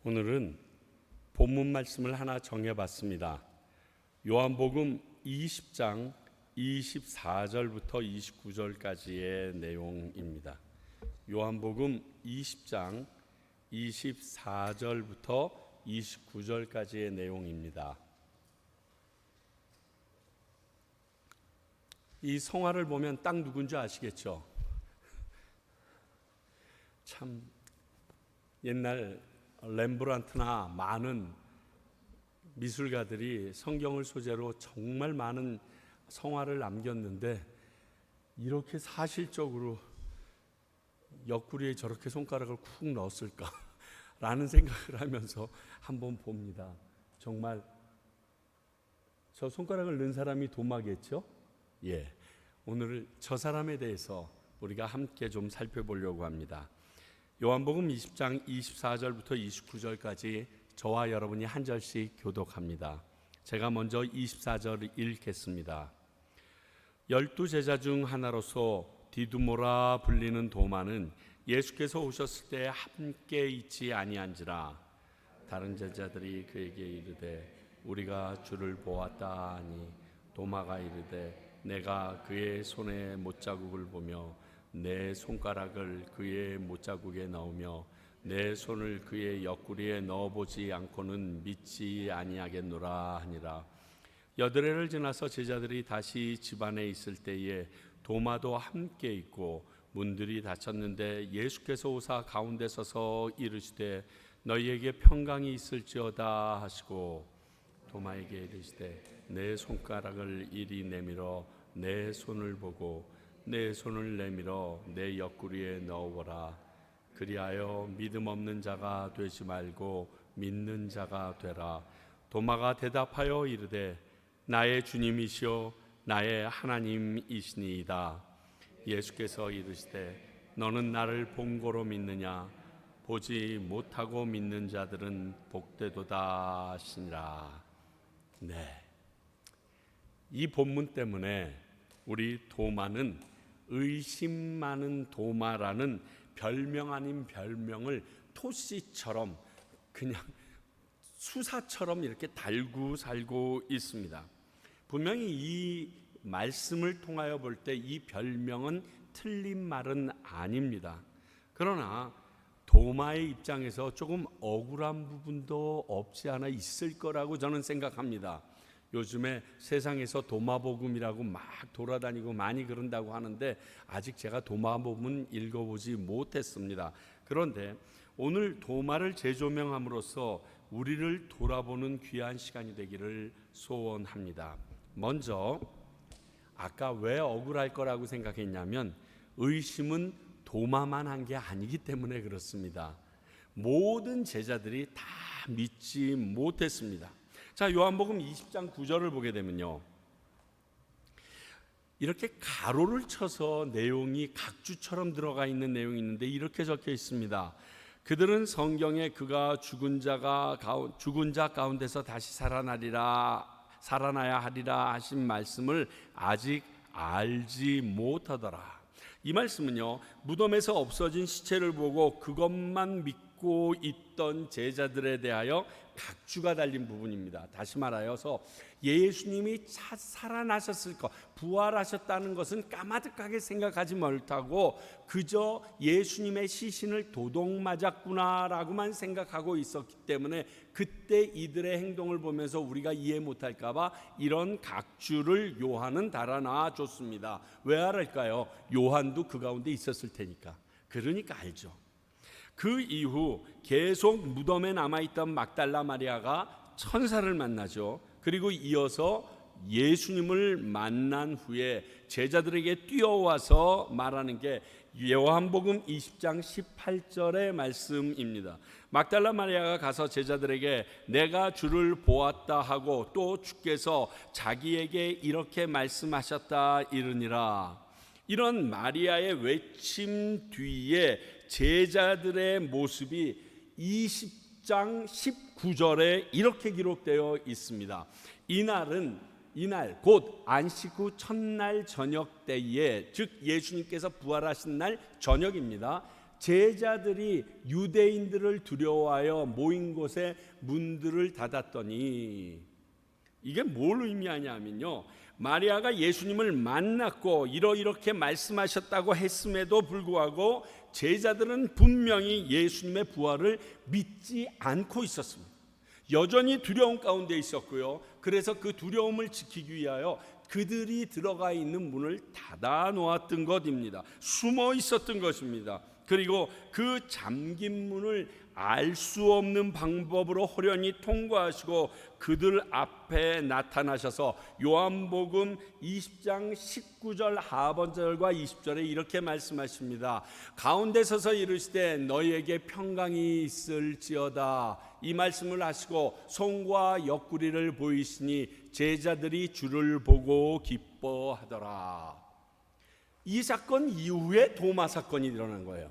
오늘은 본문 말씀을 하나 정해봤습니다. 요한복음 20장 24절부터 29절까지의 내용입니다. 요한복음 20장 24절부터 29절까지의 내용입니다. 이 성화를 보면 딱 누군지 아시겠죠? 참 옛날 렘브란트나 많은 미술가들이 성경을 소재로 정말 많은 성화를 남겼는데 이렇게 사실적으로 옆구리에 저렇게 손가락을 쿡 넣었을까라는 생각을 하면서 한번 봅니다. 정말 저 손가락을 넣은 사람이 도마겠죠? 예, 오늘 저 사람에 대해서 우리가 함께 좀 살펴보려고 합니다. 요한복음 20장 24절부터 29절까지 저와 여러분이 한 절씩 교독합니다. 제가 먼저 24절 읽겠습니다. 12제자 중 하나로서 디두모라 불리는 도마는 예수께서 오셨을 때 함께 있지 아니한지라. 다른 제자들이 그에게 이르되 우리가 주를 보았다 하니 도마가 이르되 내가 그의 손에 못자국을 보며 내 손가락을 그의 못자국에 넣으며 내 손을 그의 옆구리에 넣어보지 않고는 믿지 아니하겠노라 하니라. 여드레를 지나서 제자들이 다시 집안에 있을 때에 도마도 함께 있고 문들이 닫혔는데 예수께서 오사 가운데 서서 이르시되 너희에게 평강이 있을지어다 하시고 도마에게 이르시되 내 손가락을 이리 내밀어 내 손을 보고 내 손을 내밀어 내 옆구리에 넣어보라. 그리하여 믿음 없는 자가 되지 말고 믿는 자가 되라. 도마가 대답하여 이르되 나의 주님이시오 나의 하나님이시니이다. 예수께서 이르시되 너는 나를 본고로 믿느냐? 보지 못하고 믿는 자들은 복되도다 하시니라. 네, 이 본문 때문에 우리 도마는 의심 많은 도마라는 별명 아닌 별명을 토시처럼 그냥 수사처럼 이렇게 달고 살고 있습니다. 분명히 이 말씀을 통하여 볼 때 이 별명은 틀린 말은 아닙니다. 그러나 도마의 입장에서 조금 억울한 부분도 없지 않아 있을 거라고 저는 생각합니다. 요즘에 세상에서 도마복음이라고 막 돌아다니고 많이 그런다고 하는데 아직 제가 도마복음은 읽어보지 못했습니다. 그런데 오늘 도마를 재조명함으로써 우리를 돌아보는 귀한 시간이 되기를 소원합니다. 먼저 아까 왜 억울할 거라고 생각했냐면 의심은 도마만 한 게 아니기 때문에 그렇습니다. 모든 제자들이 다 믿지 못했습니다. 자, 요한복음 20장 9절을 보게 되면요, 이렇게 가로를 쳐서 내용이 각주처럼 들어가 있는 내용이 있는데 이렇게 적혀 있습니다. 그들은 성경에 그가 죽은 자 가운데서 다시 살아나야 하리라 하신 말씀을 아직 알지 못하더라. 이 말씀은요, 무덤에서 없어진 시체를 보고 그것만 믿고 있던 제자들에 대하여 각주가 달린 부분입니다. 다시 말하여서 예수님이 살아나셨을 것, 부활하셨다는 것은 까마득하게 생각하지 못하고 그저 예수님의 시신을 도둑 맞았구나라고만 생각하고 있었기 때문에 그때 이들의 행동을 보면서 우리가 이해 못할까 봐 이런 각주를 요한은 달아놔 줬습니다. 왜 알을까요? 요한도 그 가운데 있었을 테니까. 그러니까 알죠. 그 이후 계속 무덤에 남아있던 막달라 마리아가 천사를 만나죠. 그리고 이어서 예수님을 만난 후에 제자들에게 뛰어와서 말하는 게 요한복음 20장 18절의 말씀입니다. 막달라 마리아가 가서 제자들에게 내가 주를 보았다 하고 또 주께서 자기에게 이렇게 말씀하셨다 이르니라. 이런 마리아의 외침 뒤에 제자들의 모습이 20장 19절에 이렇게 기록되어 있습니다. 이날 곧 안식 후 첫날 저녁 때에, 즉 예수님께서 부활하신 날 저녁입니다. 제자들이 유대인들을 두려워하여 모인 곳에 문들을 닫았더니, 이게 뭘 의미하냐면요, 마리아가 예수님을 만났고 이렇게 말씀하셨다고 했음에도 불구하고 제자들은 분명히 예수님의 부활을 믿지 않고 있었습니다. 여전히 두려움 가운데 있었고요. 그래서 그 두려움을 지키기 위하여 그들이 들어가 있는 문을 닫아 놓았던 것입니다. 숨어 있었던 것입니다. 그리고 그 잠긴 문을 알 수 없는 방법으로 호련히 통과하시고 그들 앞에 나타나셔서 요한복음 20장 19절 하반절과 20절에 이렇게 말씀하십니다. 가운데 서서 이르시되 너희에게 평강이 있을지어다. 이 말씀을 하시고 손과 옆구리를 보이시니 제자들이 주를 보고 기뻐하더라. 이 사건 이후에 도마 사건이 일어난 거예요.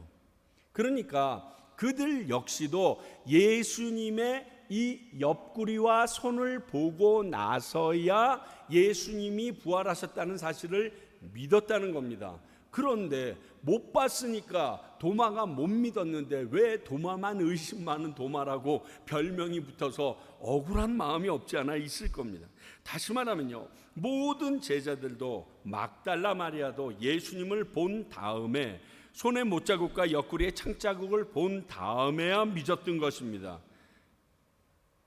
그러니까 그들 역시도 예수님의 이 옆구리와 손을 보고 나서야 예수님이 부활하셨다는 사실을 믿었다는 겁니다. 그런데 못 봤으니까 도마가 못 믿었는데 왜 도마만 의심 많은 도마라고 별명이 붙어서 억울한 마음이 없지 않아 있을 겁니다. 다시 말하면요, 모든 제자들도 막달라 마리아도 예수님을 본 다음에 손의 못자국과 옆구리의 창자국을 본 다음에야 믿었던 것입니다.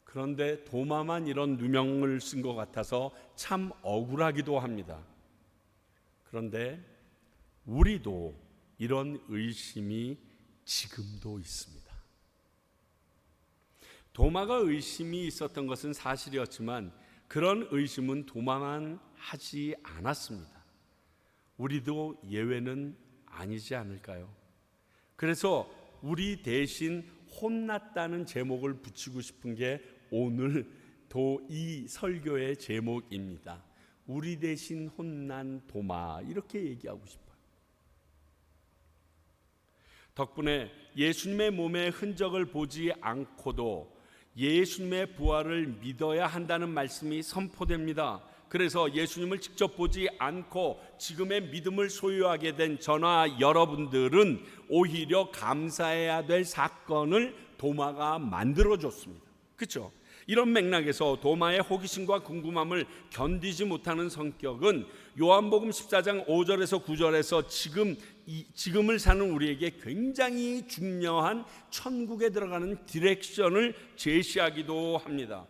그런데 도마만 이런 누명을 쓴 것 같아서 참 억울하기도 합니다. 그런데 우리도 이런 의심이 지금도 있습니다. 도마가 의심이 있었던 것은 사실이었지만 그런 의심은 도마만 하지 않았습니다. 우리도 예외는 아니지 않을까요? 그래서 우리 대신 혼났다는 제목을 붙이고 싶은 게 오늘 이 설교의 제목입니다. 우리 대신 혼난 도마, 이렇게 얘기하고 싶어요. 덕분에 예수님의 몸의 흔적을 보지 않고도 예수님의 부활을 믿어야 한다는 말씀이 선포됩니다. 그래서 예수님을 직접 보지 않고 지금의 믿음을 소유하게 된 저나 여러분들은 오히려 감사해야 될 사건을 도마가 만들어줬습니다. 그렇죠? 이런 맥락에서 도마의 호기심과 궁금함을 견디지 못하는 성격은 요한복음 14장 5절에서 9절에서 지금을 사는 우리에게 굉장히 중요한 천국에 들어가는 디렉션을 제시하기도 합니다.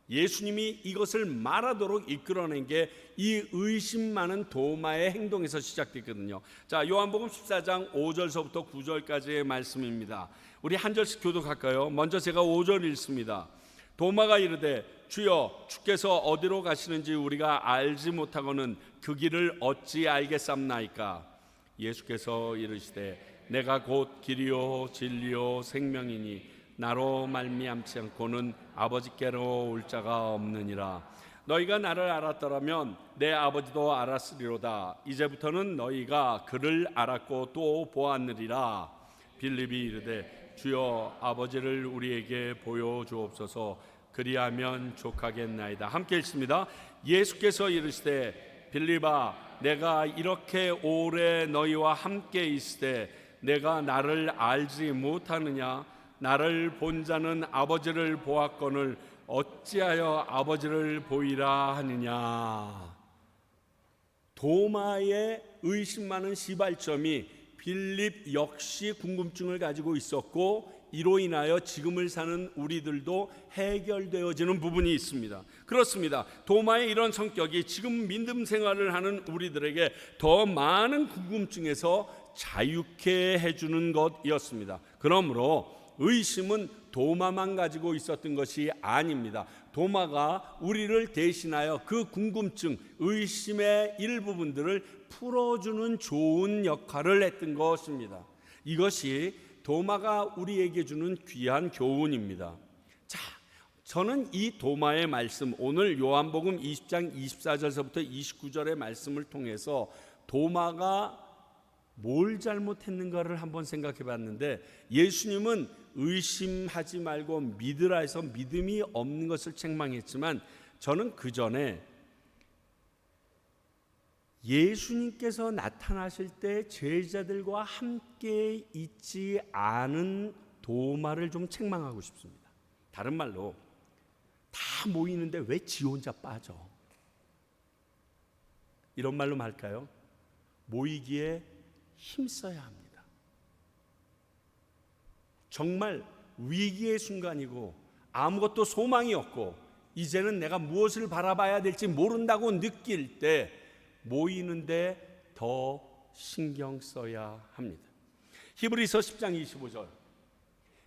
예수님이 이것을 말하도록 이끌어낸 게 이 의심 많은 도마의 행동에서 시작됐거든요. 자, 요한복음 14장 5절서부터 9절까지의 말씀입니다. 우리 한 절씩 교독할까요? 먼저 제가 5절 읽습니다. 도마가 이르되 주여, 주께서 어디로 가시는지 우리가 알지 못하고는 그 길을 어찌 알겠삼나이까? 예수께서 이르시되 내가 곧 길이요 진리요 생명이니 나로 말미암지 않고는 아버지께로 올 자가 없느니라. 너희가 나를 알았더라면 내 아버지도 알았으리로다. 이제부터는 너희가 그를 알았고 또 보았느니라. 빌립이 이르되 주여, 아버지를 우리에게 보여주옵소서. 그리하면 족하겠나이다. 함께 읽습니다. 예수께서 이르시되 빌립아, 내가 이렇게 오래 너희와 함께 있으되 내가 나를 알지 못하느냐? 나를 본 자는 아버지를 보았거늘 어찌하여 아버지를 보이라 하느냐? 도마의 의심 많은 시발점이 빌립 역시 궁금증을 가지고 있었고, 이로 인하여 지금을 사는 우리들도 해결되어지는 부분이 있습니다. 그렇습니다. 도마의 이런 성격이 지금 믿음 생활을 하는 우리들에게 더 많은 궁금증에서 자유케 해주는 것이었습니다. 그러므로 의심은 도마만 가지고 있었던 것이 아닙니다. 도마가 우리를 대신하여 그 궁금증, 의심의 일부분들을 풀어주는 좋은 역할을 했던 것입니다. 이것이 도마가 우리에게 주는 귀한 교훈입니다. 자, 저는 이 도마의 말씀, 오늘 요한복음 20장 24절서부터 29절의 말씀을 통해서 도마가 뭘 잘못했는가를 한번 생각해 봤는데, 예수님은 의심하지 말고 믿으라 해서 믿음이 없는 것을 책망했지만, 저는 그 전에 예수님께서 나타나실 때 제자들과 함께 있지 않은 도마를 좀 책망하고 싶습니다. 다른 말로 다 모이는데 왜 지 혼자 빠져? 이런 말로 말할까요? 모이기에 힘써야 합니다. 정말 위기의 순간이고 아무것도 소망이 없고 이제는 내가 무엇을 바라봐야 될지 모른다고 느낄 때 모이는데 더 신경 써야 합니다. 히브리서 10장 25절,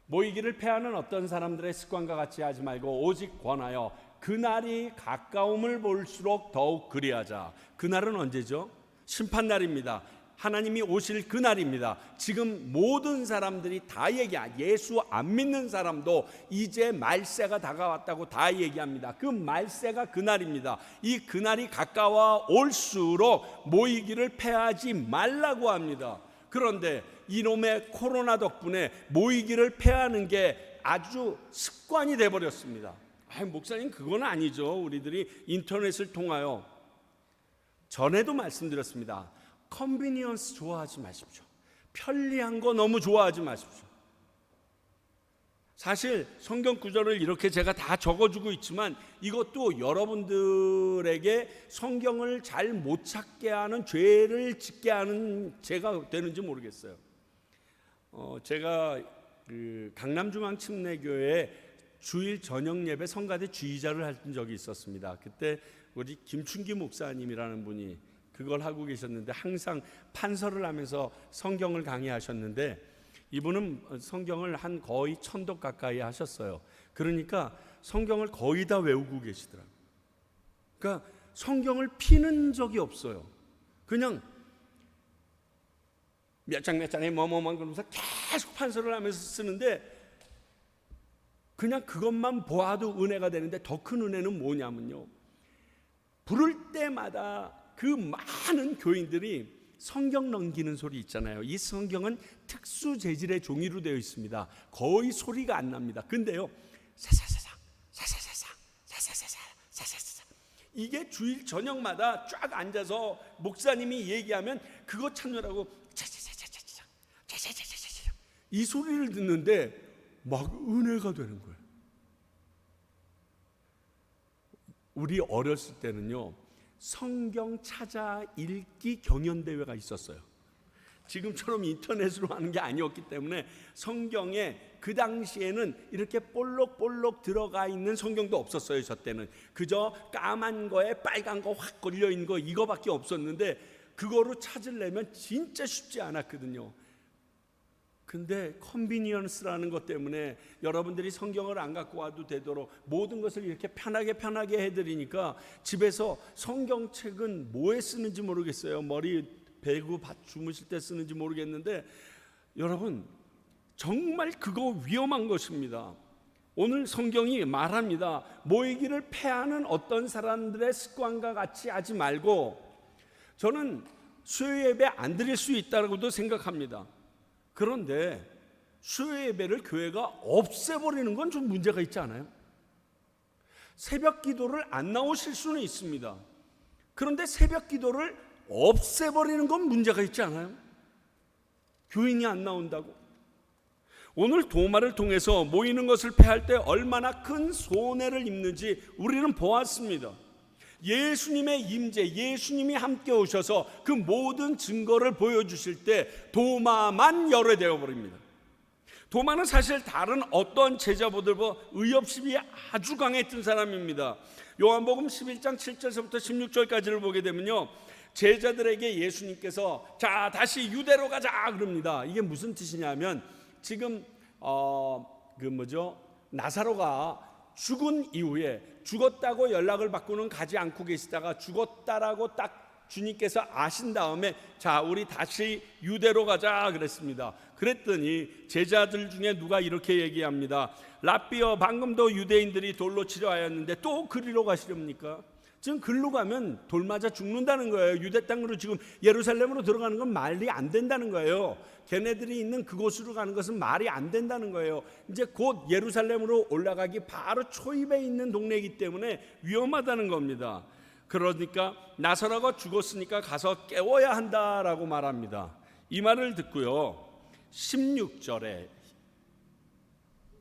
모이기를 패하는 어떤 사람들의 습관과 같이 하지 말고 오직 권하여 그날이 가까움을 볼수록 더욱 그리하자. 그날은 언제죠? 심판날입니다. 하나님이 오실 그날입니다. 지금 모든 사람들이 다 예수 안 믿는 사람도 이제 말세가 다가왔다고 다 얘기합니다. 그 말세가 그날입니다. 이 그날이 가까워 올수록 모이기를 패하지 말라고 합니다. 그런데 이놈의 코로나 덕분에 모이기를 패하는 게 아주 습관이 돼버렸습니다. 목사님, 그건 아니죠. 우리들이 인터넷을 통하여 전에도 말씀드렸습니다. 컨비니언스 좋아하지 마십시오. 편리한 거 너무 좋아하지 마십시오. 사실 성경 구절을 이렇게 제가 다 적어주고 있지만 이것도 여러분들에게 성경을 잘 못 찾게 하는, 죄를 짓게 하는 제가 되는지 모르겠어요. 제가 강남중앙침례교회 주일 저녁 예배 성가대 주의자를 한 적이 있었습니다. 그때 우리 김춘기 목사님이라는 분이 그걸 하고 계셨는데 항상 판서를 하면서 성경을 강의하셨는데 이분은 성경을 한 거의 1000독 가까이 하셨어요. 그러니까 성경을 거의 다 외우고 계시더라고요. 그러니까 성경을 피는 적이 없어요. 그냥 몇 장에 뭐뭐만 그러면서 계속 판서를 하면서 쓰는데 그냥 그것만 보아도 은혜가 되는데 더 큰 은혜는 뭐냐면요, 부를 때마다 그 많은 교인들이 성경 넘기는 소리 있잖아요. 이 성경은 특수 재질의 종이로 되어 있습니다. 거의 소리가 안 납니다. 근데요, 사사사사 사사사사 사사사사 사사사사, 이게 주일 저녁마다 쫙 앉아서 목사님이 얘기하면 그거 찾느라고 차차차차차차 차차차차차 이 소리를 듣는데 막 은혜가 되는 거예요. 우리 어렸을 때는요, 성경 찾아 읽기 경연대회가 있었어요. 지금처럼 인터넷으로 하는 게 아니었기 때문에 성경에 그 당시에는 이렇게 볼록볼록 들어가 있는 성경도 없었어요. 저 때는 그저 까만 거에 빨간 거 확 걸려 있는 거 이거밖에 없었는데 그거로 찾으려면 진짜 쉽지 않았거든요. 근데 컨비니언스라는 것 때문에 여러분들이 성경을 안 갖고 와도 되도록 모든 것을 이렇게 편하게 해드리니까 집에서 성경책은 뭐에 쓰는지 모르겠어요. 머리 베고 주무실 때 쓰는지 모르겠는데 여러분, 정말 그거 위험한 것입니다. 오늘 성경이 말합니다. 모이기를 패하는 어떤 사람들의 습관과 같이 하지 말고, 저는 수요 예배 안 드릴 수 있다고도 생각합니다. 그런데 수요 예배를 교회가 없애버리는 건 좀 문제가 있지 않아요? 새벽 기도를 안 나오실 수는 있습니다. 그런데 새벽 기도를 없애버리는 건 문제가 있지 않아요? 교인이 안 나온다고? 오늘 도마를 통해서 모이는 것을 패할 때 얼마나 큰 손해를 입는지 우리는 보았습니다. 예수님의 임재, 예수님이 함께 오셔서 그 모든 증거를 보여주실 때 도마만 열어되어 버립니다. 도마는 사실 다른 어떤 제자보다도 의협심이 아주 강했던 사람입니다. 요한복음 11장 7절부터 16절까지를 보게 되면요, 제자들에게 예수님께서 자, 다시 유대로 가자 그럽니다. 이게 무슨 뜻이냐면 지금 나사로가 죽은 이후에 죽었다고 연락을 받고는 가지 않고 계시다가 죽었다라고 딱 주님께서 아신 다음에 자, 우리 다시 유대로 가자 그랬습니다. 그랬더니 제자들 중에 누가 이렇게 얘기합니다. 랍비여, 방금도 유대인들이 돌로 치려 하였는데 또 그리로 가시렵니까? 지금 글로 가면 돌 맞아 죽는다는 거예요. 유대 땅으로 지금 예루살렘으로 들어가는 건 말이 안 된다는 거예요. 걔네들이 있는 그곳으로 가는 것은 말이 안 된다는 거예요. 이제 곧 예루살렘으로 올라가기 바로 초입에 있는 동네이기 때문에 위험하다는 겁니다. 그러니까 나사로가 죽었으니까 가서 깨워야 한다라고 말합니다. 이 말을 듣고요, 16절에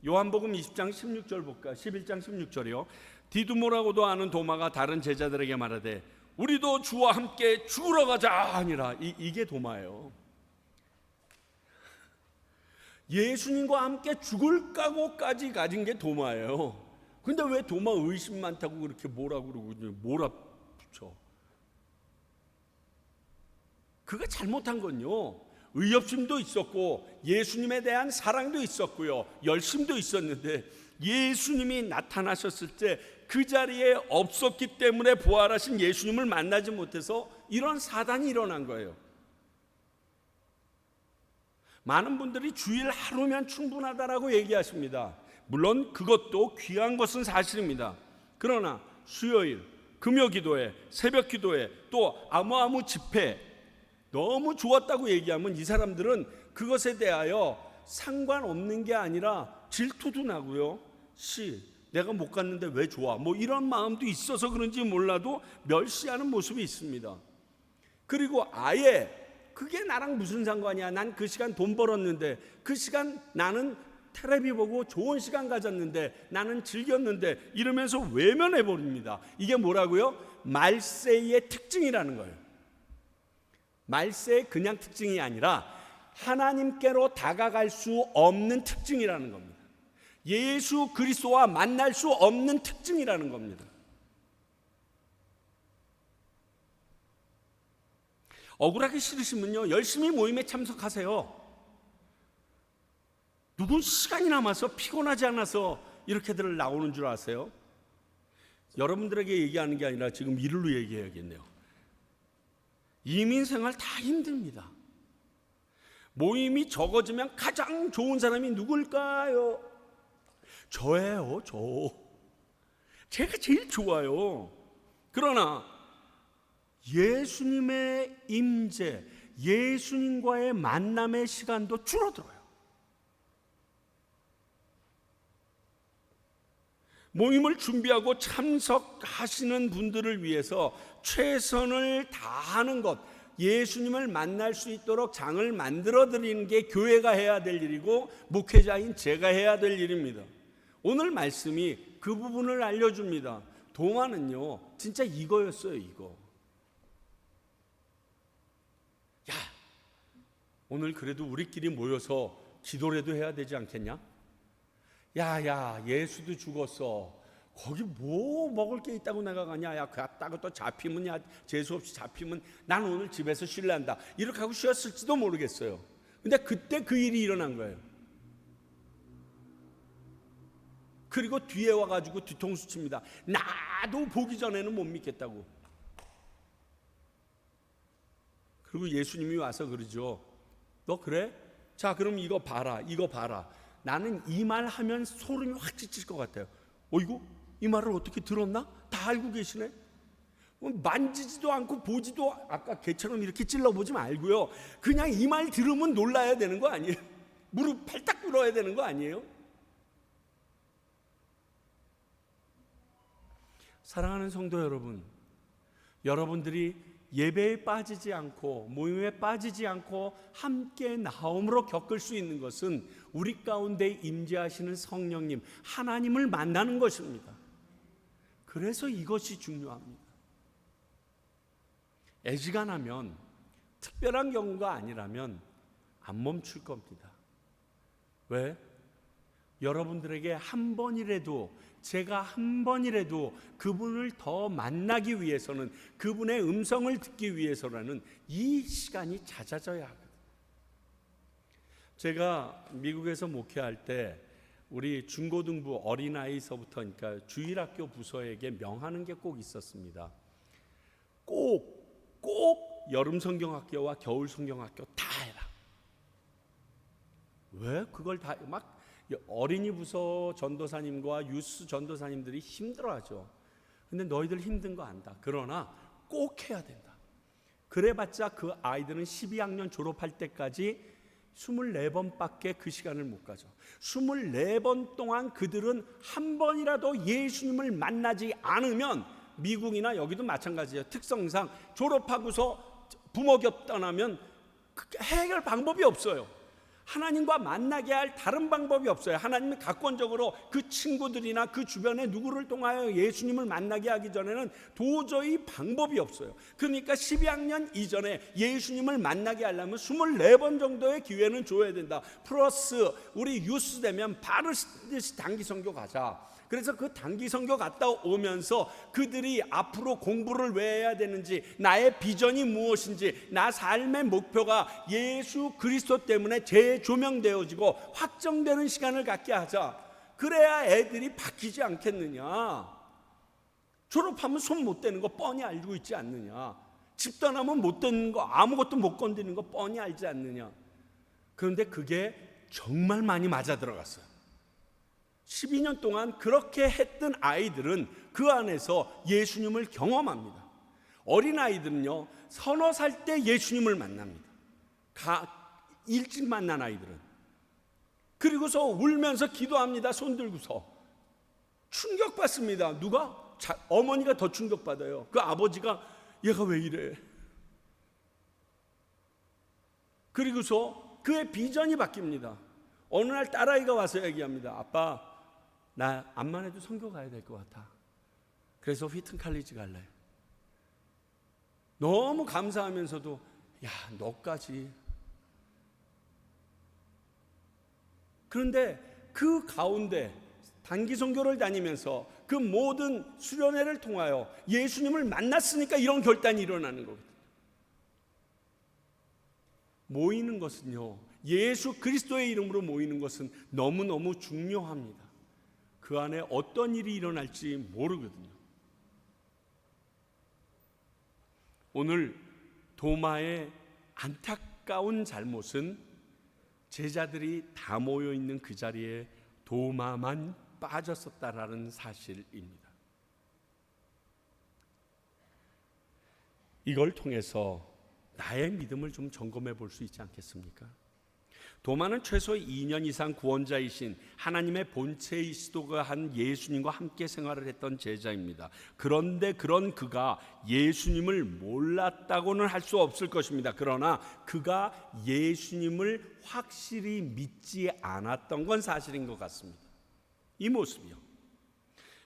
요한복음 20장 16절 볼까? 11장 16절이요. 디두모라고도 하는 도마가 다른 제자들에게 말하되 우리도 주와 함께 죽으러 가자 하니라. 이게 도마예요. 예수님과 함께 죽을 각오까지 가진 게 도마예요. 근데 왜 도마 의심 많다고 그렇게 뭐라고 그러고 몰아붙여? 그가 잘못한 건요, 의협심도 있었고 예수님에 대한 사랑도 있었고요, 열심도 있었는데 예수님이 나타나셨을 때 그 자리에 없었기 때문에 부활하신 예수님을 만나지 못해서 이런 사단이 일어난 거예요. 많은 분들이 주일 하루면 충분하다라고 얘기하십니다. 물론 그것도 귀한 것은 사실입니다. 그러나 수요일, 금요기도회, 새벽기도회, 또 아무 집회 너무 좋았다고 얘기하면 이 사람들은 그것에 대하여 상관없는 게 아니라 질투도 나고요, 내가 못 갔는데 왜 좋아, 뭐 이런 마음도 있어서 그런지 몰라도 멸시하는 모습이 있습니다. 그리고 아예 그게 나랑 무슨 상관이야, 난 그 시간 돈 벌었는데, 그 시간 나는 텔레비 보고 좋은 시간 가졌는데, 나는 즐겼는데, 이러면서 외면해버립니다. 이게 뭐라고요? 말세의 특징이라는 거예요. 말세의 그냥 특징이 아니라 하나님께로 다가갈 수 없는 특징이라는 겁니다. 예수 그리스도와 만날 수 없는 특징이라는 겁니다. 억울하게 싫으시면요, 열심히 모임에 참석하세요. 누군 시간이 남아서 피곤하지 않아서 이렇게들 나오는 줄 아세요? 여러분들에게 얘기하는 게 아니라 지금 이를로 얘기해야겠네요. 이민 생활 다 힘듭니다. 모임이 적어지면 가장 좋은 사람이 누굴까요? 저예요, 제가 제일 좋아요. 그러나 예수님의 임재, 예수님과의 만남의 시간도 줄어들어요. 모임을 준비하고 참석하시는 분들을 위해서 최선을 다하는 것, 예수님을 만날 수 있도록 장을 만들어 드리는 게 교회가 해야 될 일이고 목회자인 제가 해야 될 일입니다. 오늘 말씀이 그 부분을 알려줍니다. 도마는요, 진짜 이거였어요, 이거. 야, 오늘 그래도 우리끼리 모여서 기도라도 해야 되지 않겠냐? 야, 예수도 죽었어. 거기 뭐 먹을 게 있다고 내가 가냐? 야, 갔다가 또 잡히면, 야, 재수 없이 잡히면 난 오늘 집에서 쉴란다. 이렇게 하고 쉬었을지도 모르겠어요. 근데 그때 그 일이 일어난 거예요. 그리고 뒤에 와가지고 뒤통수 칩니다. 나도 보기 전에는 못 믿겠다고. 그리고 예수님이 와서 그러죠. 너 그래? 자, 그럼 이거 봐라. 나는 이 말 하면 소름이 확 끼칠 것 같아요. 어이구, 이 말을 어떻게 들었나? 다 알고 계시네. 만지지도 않고 보지도, 아까 개처럼 이렇게 찔러보지 말고요, 그냥 이 말 들으면 놀라야 되는 거 아니에요? 무릎 팔딱 꿇어야 되는 거 아니에요? 사랑하는 성도 여러분, 여러분들이 예배에 빠지지 않고 모임에 빠지지 않고 함께 나옴으로 겪을 수 있는 것은 우리 가운데 임재하시는 성령님, 하나님을 만나는 것입니다. 그래서 이것이 중요합니다. 애지간하면, 특별한 경우가 아니라면 안 멈출 겁니다. 왜? 여러분들에게 한 번이라도, 제가 한 번이라도 그분을 더 만나기 위해서는, 그분의 음성을 듣기 위해서라는 이 시간이 잦아져야 하거든요. 제가 미국에서 목회할 때 우리 중고등부 어린아이서부터, 그러니까 주일학교 부서에게 명하는 게 꼭 있었습니다. 꼭 여름 성경학교와 겨울 성경학교 다 해라. 왜 그걸 다 막 어린이 부서 전도사님과 유스 전도사님들이 힘들어하죠. 근데 너희들 힘든 거 안다. 그러나 꼭 해야 된다. 그래봤자 그 아이들은 12학년 졸업할 때까지 24번밖에 그 시간을 못 가죠. 24번 동안 그들은 한 번이라도 예수님을 만나지 않으면 미국이나 여기도 마찬가지예요. 특성상 졸업하고서 부모 곁 떠나면 해결 방법이 없어요. 하나님과 만나게 할 다른 방법이 없어요. 하나님이 각권적으로 그 친구들이나 그 주변에 누구를 통하여 예수님을 만나게 하기 전에는 도저히 방법이 없어요. 그러니까 12학년 이전에 예수님을 만나게 하려면 24번 정도의 기회는 줘야 된다. 플러스 우리 유스 되면 바로 단기 선교 가자. 그래서 그 단기 선교 갔다 오면서 그들이 앞으로 공부를 왜 해야 되는지, 나의 비전이 무엇인지, 나 삶의 목표가 예수 그리스도 때문에 재조명되어지고 확정되는 시간을 갖게 하자. 그래야 애들이 바뀌지 않겠느냐. 졸업하면 손 못 대는 거 뻔히 알고 있지 않느냐. 집 떠나면 못 되는 거, 아무것도 못 건드리는 거 뻔히 알지 않느냐. 그런데 그게 정말 많이 맞아 들어갔어요. 12년 동안 그렇게 했던 아이들은 그 안에서 예수님을 경험합니다. 어린아이들은요, 서너 살 때 예수님을 만납니다. 일찍 만난 아이들은. 그리고서 울면서 기도합니다. 손 들고서. 충격받습니다. 누가? 어머니가 더 충격받아요. 그 아버지가 얘가 왜 이래? 그리고서 그의 비전이 바뀝니다. 어느 날 딸아이가 와서 얘기합니다. 아빠, 나 암만 해도 선교 가야 될 것 같아. 그래서 휘튼 칼리지 갈래. 너무 감사하면서도 야, 너까지. 그런데 그 가운데 단기 선교를 다니면서 그 모든 수련회를 통하여 예수님을 만났으니까 이런 결단이 일어나는 거거든요. 모이는 것은요, 예수 그리스도의 이름으로 모이는 것은 너무너무 중요합니다. 그 안에 어떤 일이 일어날지 모르거든요. 오늘 도마의 안타까운 잘못은 제자들이 다 모여 있는 그 자리에 도마만 빠졌었다라는 사실입니다. 이걸 통해서 나의 믿음을 좀 점검해 볼 수 있지 않겠습니까? 도마는 최소 2년 이상 구원자이신 하나님의 본체이시도가 한 예수님과 함께 생활을 했던 제자입니다. 그런데 그런 그가 예수님을 몰랐다고는 할 수 없을 것입니다. 그러나 그가 예수님을 확실히 믿지 않았던 건 사실인 것 같습니다. 이 모습이요.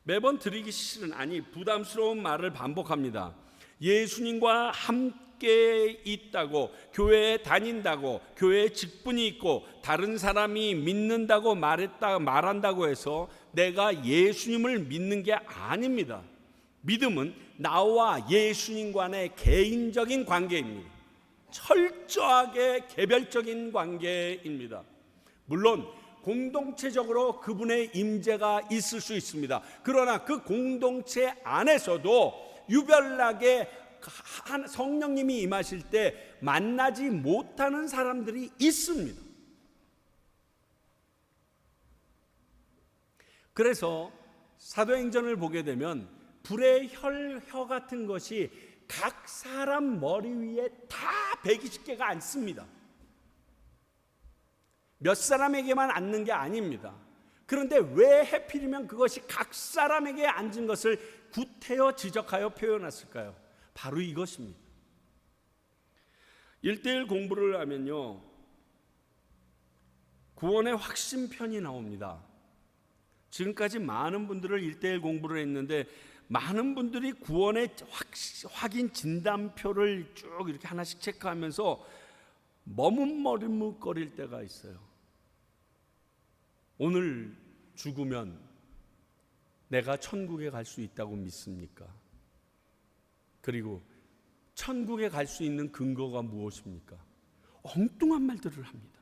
매번 드리기 싫은, 아니 부담스러운 말을 반복합니다. 예수님과 함께 있다고, 교회에 다닌다고, 교회에 직분이 있고 다른 사람이 믿는다고 말한다고 해서 내가 예수님을 믿는 게 아닙니다. 믿음은 나와 예수님 간의 개인적인 관계입니다. 철저하게 개별적인 관계입니다. 물론 공동체적으로 그분의 임재가 있을 수 있습니다. 그러나 그 공동체 안에서도 유별나게 성령님이 임하실 때 만나지 못하는 사람들이 있습니다. 그래서 사도행전을 보게 되면 불의 혀 같은 것이 각 사람 머리 위에 다 120개가 앉습니다. 몇 사람에게만 앉는 게 아닙니다. 그런데 왜 하필이면 그것이 각 사람에게 앉은 것을 구태여 지적하여 표현했을까요? 바로 이것입니다. 1:1 공부를 하면요, 구원의 확신편이 나옵니다. 지금까지 많은 분들을 1:1 공부를 했는데 많은 분들이 구원의 확인 진단표를 쭉 이렇게 하나씩 체크하면서 머뭇머뭇거릴 때가 있어요. 오늘 죽으면 내가 천국에 갈 수 있다고 믿습니까? 그리고 천국에 갈 수 있는 근거가 무엇입니까? 엉뚱한 말들을 합니다.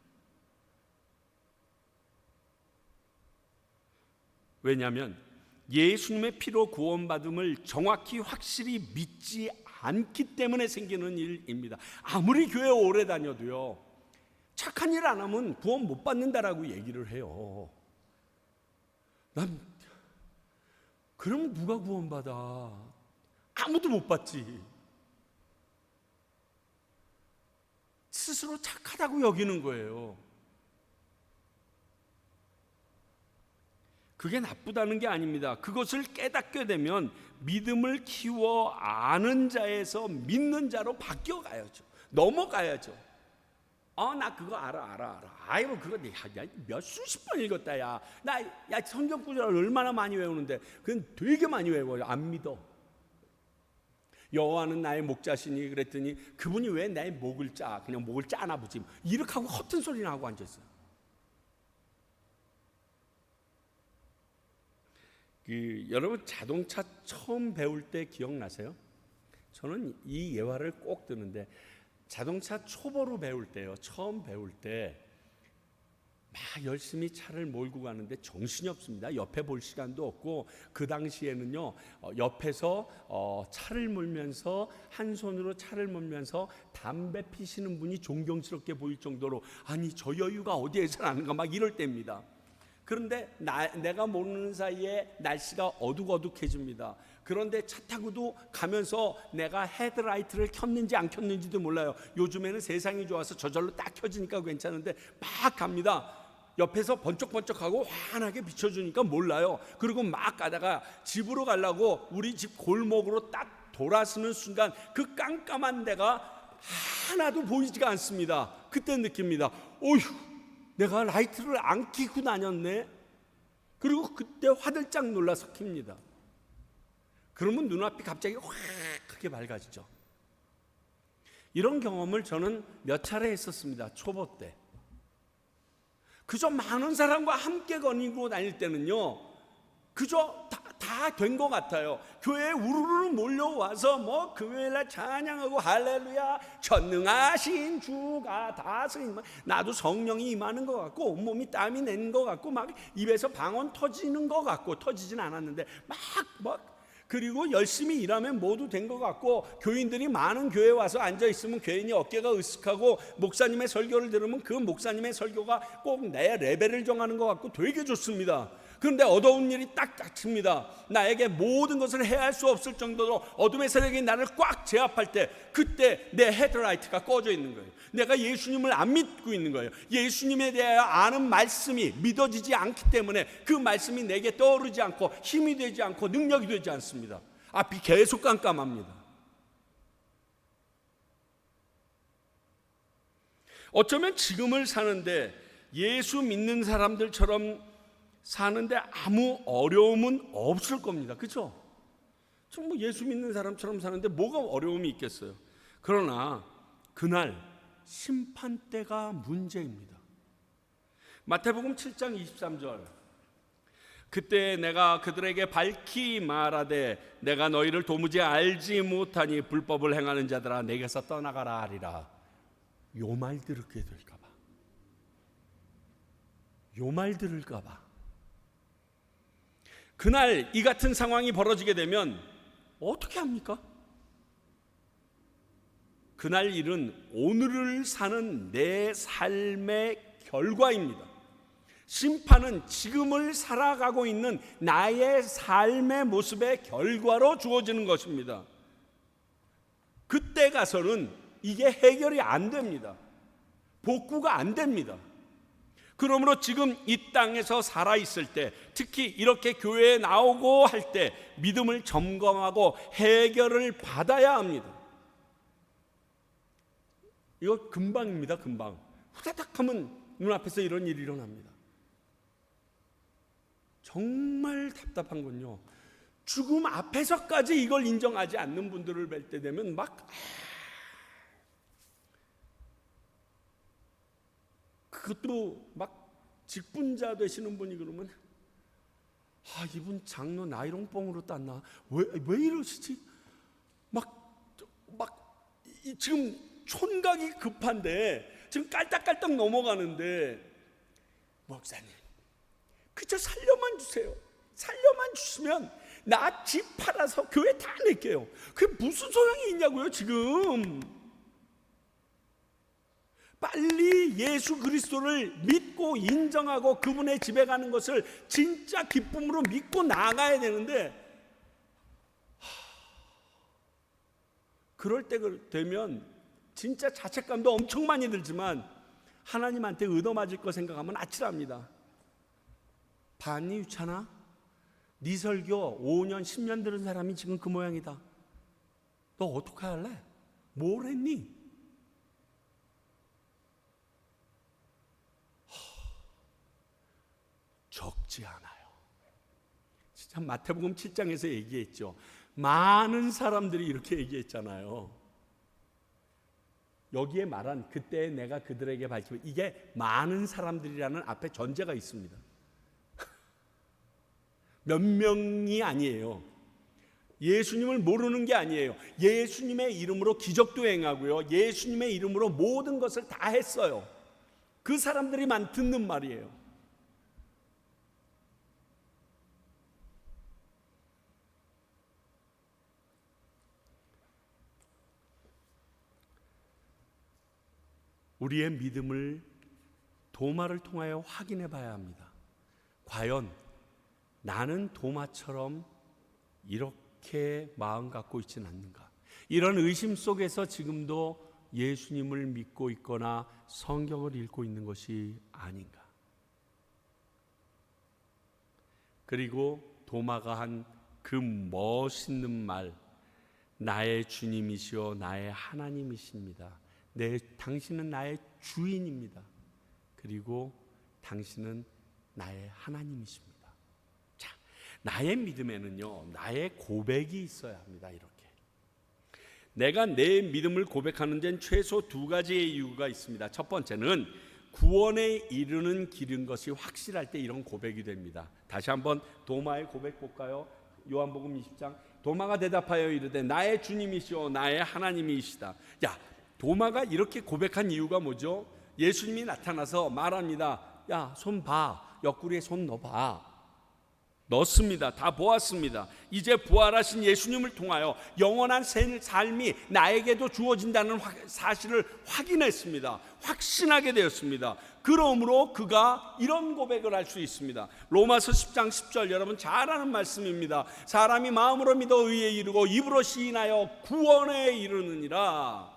왜냐하면 예수님의 피로 구원받음을 정확히 확실히 믿지 않기 때문에 생기는 일입니다. 아무리 교회 오래 다녀도요, 착한 일 안 하면 구원 못 받는다라고 얘기를 해요. 그럼 누가 구원받아? 아무도 못 받지. 스스로 착하다고 여기는 거예요. 그게 나쁘다는 게 아닙니다. 그것을 깨닫게 되면 믿음을 키워 아는 자에서 믿는 자로 바뀌어 가야죠. 넘어가야죠. 나 그거 알아. 아이고 그거 몇 수십 번 읽었다. 야 성경 구절을 얼마나 많이 외우는데 그건 되게 많이 외워요. 안 믿어. 여호와는 나의 목자시니 그랬더니 그분이 왜 내 목을 짜? 그냥 목을 짜나 보지. 이렇게 하고 허튼 소리나 하고 앉았어요. 여러분 자동차 처음 배울 때 기억나세요? 저는 이 예화를 꼭 드는데 자동차 초보로 배울 때요. 처음 배울 때 막 열심히 차를 몰고 가는데 정신이 없습니다. 옆에 볼 시간도 없고 그 당시에는요 옆에서 차를 몰면서 한 손으로 차를 몰면서 담배 피시는 분이 존경스럽게 보일 정도로 아니 저 여유가 어디에서 나는가 막 이럴 때입니다. 그런데 내가 모르는 사이에 날씨가 어둑어둑해집니다. 그런데 차 타고도 가면서 내가 헤드라이트를 켰는지 안 켰는지도 몰라요. 요즘에는 세상이 좋아서 저절로 딱 켜지니까 괜찮은데 막 갑니다. 옆에서 번쩍번쩍하고 환하게 비춰주니까 몰라요. 그리고 막 가다가 집으로 가려고 우리 집 골목으로 딱 돌아서는 순간 그 깜깜한 데가 하나도 보이지가 않습니다. 그때 느낍니다. 어휴, 내가 라이트를 안 켜고 다녔네. 그리고 그때 화들짝 놀라서 켭니다. 그러면 눈앞이 갑자기 확 크게 밝아지죠. 이런 경험을 저는 몇 차례 했었습니다. 초보 때. 그저 많은 사람과 함께 거니고 다닐 때는요 그저 다 된 것 같아요. 교회에 우르르 몰려와서 뭐 교회를 찬양하고 할렐루야 전능하신 주가 다스린, 나도 성령이 임하는 것 같고 온몸이 땀이 낸 것 같고 막 입에서 방언 터지는 것 같고 터지진 않았는데 막 그리고 열심히 일하면 모두 된 것 같고 교인들이 많은 교회에 와서 앉아있으면 괜히 어깨가 으쓱하고 목사님의 설교를 들으면 그 목사님의 설교가 꼭 내 레벨을 정하는 것 같고 되게 좋습니다. 그런데 어두운 일이 딱 닥칩니다. 나에게 모든 것을 해야 할 수 없을 정도로 어둠의 세력이 나를 꽉 제압할 때 그때 내 헤드라이트가 꺼져 있는 거예요. 내가 예수님을 안 믿고 있는 거예요. 예수님에 대하여 아는 말씀이 믿어지지 않기 때문에 그 말씀이 내게 떠오르지 않고 힘이 되지 않고 능력이 되지 않습니다. 앞이 계속 깜깜합니다. 어쩌면 지금을 사는데 예수 믿는 사람들처럼 사는데 아무 어려움은 없을 겁니다. 그렇죠? 정말 예수 믿는 사람처럼 사는데 뭐가 어려움이 있겠어요? 그러나 그날 심판대가 문제입니다. 마태복음 7장 23절 그때 내가 그들에게 밝히 말하되 내가 너희를 도무지 알지 못하니 불법을 행하는 자들아 내게서 떠나가라 하리라. 요 말 들을게 될까 봐. 요 말 들을까 봐. 그날 이 같은 상황이 벌어지게 되면 어떻게 합니까? 그날 일은 오늘을 사는 내 삶의 결과입니다. 심판은 지금을 살아가고 있는 나의 삶의 모습의 결과로 주어지는 것입니다. 그때 가서는 이게 해결이 안 됩니다. 복구가 안 됩니다. 그러므로 지금 이 땅에서 살아있을 때 특히 이렇게 교회에 나오고 할 때 믿음을 점검하고 해결을 받아야 합니다. 이거 금방입니다. 금방 후다닥 하면 눈앞에서 이런 일이 일어납니다. 정말 답답한 건요 죽음 앞에서까지 이걸 인정하지 않는 분들을 뵐 때 되면 막 그것도 막 직분자 되시는 분이 그러면 이분 장로 나이롱뽕으로 땄나? 왜 이러시지? 지금 촌각이 급한데 지금 깔딱깔딱 넘어가는데 목사님 그저 살려만 주세요. 살려만 주시면 나 집 팔아서 교회 다 낼게요. 그게 무슨 소용이 있냐고요 지금. 빨리 예수 그리스도를 믿고 인정하고 그분의 집에 가는 것을 진짜 기쁨으로 믿고 나가야 되는데 그럴 때 되면 진짜 자책감도 엄청 많이 들지만 하나님한테 얻어맞을 거 생각하면 아찔합니다. 봤니 유찬아? 네 설교 5년 10년 들은 사람이 지금 그 모양이다. 너 어떻게 할래? 뭘 했니? 적지 않아요. 진짜 마태복음 7장에서 얘기했죠. 많은 사람들이 이렇게 얘기했잖아요. 여기에 말한 그때 내가 그들에게 밝히고, 이게 많은 사람들이라는 앞에 전제가 있습니다. 몇 명이 아니에요. 예수님을 모르는 게 아니에요. 예수님의 이름으로 기적도 행하고요, 예수님의 이름으로 모든 것을 다 했어요. 그 사람들이만 듣는 말이에요. 우리의 믿음을 도마를 통하여 확인해 봐야 합니다. 과연 나는 도마처럼 이렇게 마음 갖고 있지는 않는가? 이런 의심 속에서 지금도 예수님을 믿고 있거나 성경을 읽고 있는 것이 아닌가? 그리고 도마가 한 그 멋있는 말, 나의 주님이시오 나의 하나님이십니다. 당신은 나의 주인입니다. 그리고 당신은 나의 하나님이십니다. 자, 나의 믿음에는요, 나의 고백이 있어야 합니다. 이렇게 내가 내 믿음을 고백하는 데는 최소 두 가지의 이유가 있습니다. 첫 번째는 구원에 이르는 길인 것이 확실할 때 이런 고백이 됩니다. 다시 한번 도마의 고백 볼까요? 요한복음 20장. 도마가 대답하여 이르되 나의 주님이시오 나의 하나님이시다. 야, 도마가 이렇게 고백한 이유가 뭐죠? 예수님이 나타나서 말합니다. 야, 손 봐. 옆구리에 손 넣어봐. 넣습니다. 다 보았습니다. 이제 부활하신 예수님을 통하여 영원한 삶이 나에게도 주어진다는 사실을 확인했습니다. 확신하게 되었습니다. 그러므로 그가 이런 고백을 할 수 있습니다. 로마서 10장 10절 여러분 잘 아는 말씀입니다. 사람이 마음으로 믿어 의에 이르고 입으로 시인하여 구원에 이르느니라.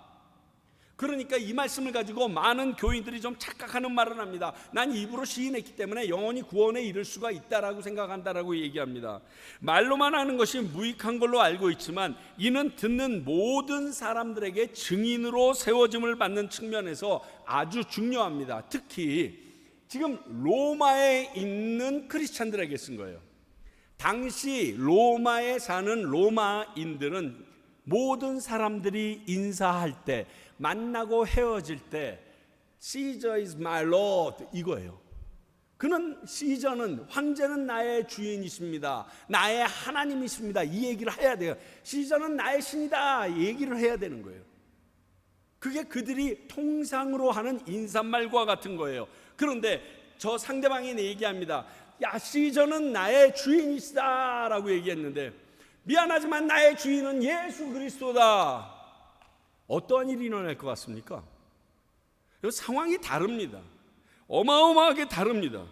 그러니까 이 말씀을 가지고 많은 교인들이 좀 착각하는 말을 합니다. 난 입으로 시인했기 때문에 영원히 구원에 이를 수가 있다라고 생각한다라고 얘기합니다. 말로만 하는 것이 무익한 걸로 알고 있지만 이는 듣는 모든 사람들에게 증인으로 세워짐을 받는 측면에서 아주 중요합니다. 특히 지금 로마에 있는 크리스찬들에게 쓴 거예요. 당시 로마에 사는 로마인들은 모든 사람들이 인사할 때, 만나고 헤어질 때 Caesar is my Lord 이거예요. 그는 시저는, 황제는 나의 주인이십니다. 나의 하나님이십니다. 이 얘기를 해야 돼요. 시저는 나의 신이다. 이 얘기를 해야 되는 거예요. 그게 그들이 통상으로 하는 인사말과 같은 거예요. 그런데 저 상대방이 얘기합니다. 야, 시저는 나의 주인이시다 라고 얘기했는데, 미안하지만 나의 주인은 예수 그리스도다. 어떠한 일이 일어날 것 같습니까? 상황이 다릅니다. 어마어마하게 다릅니다.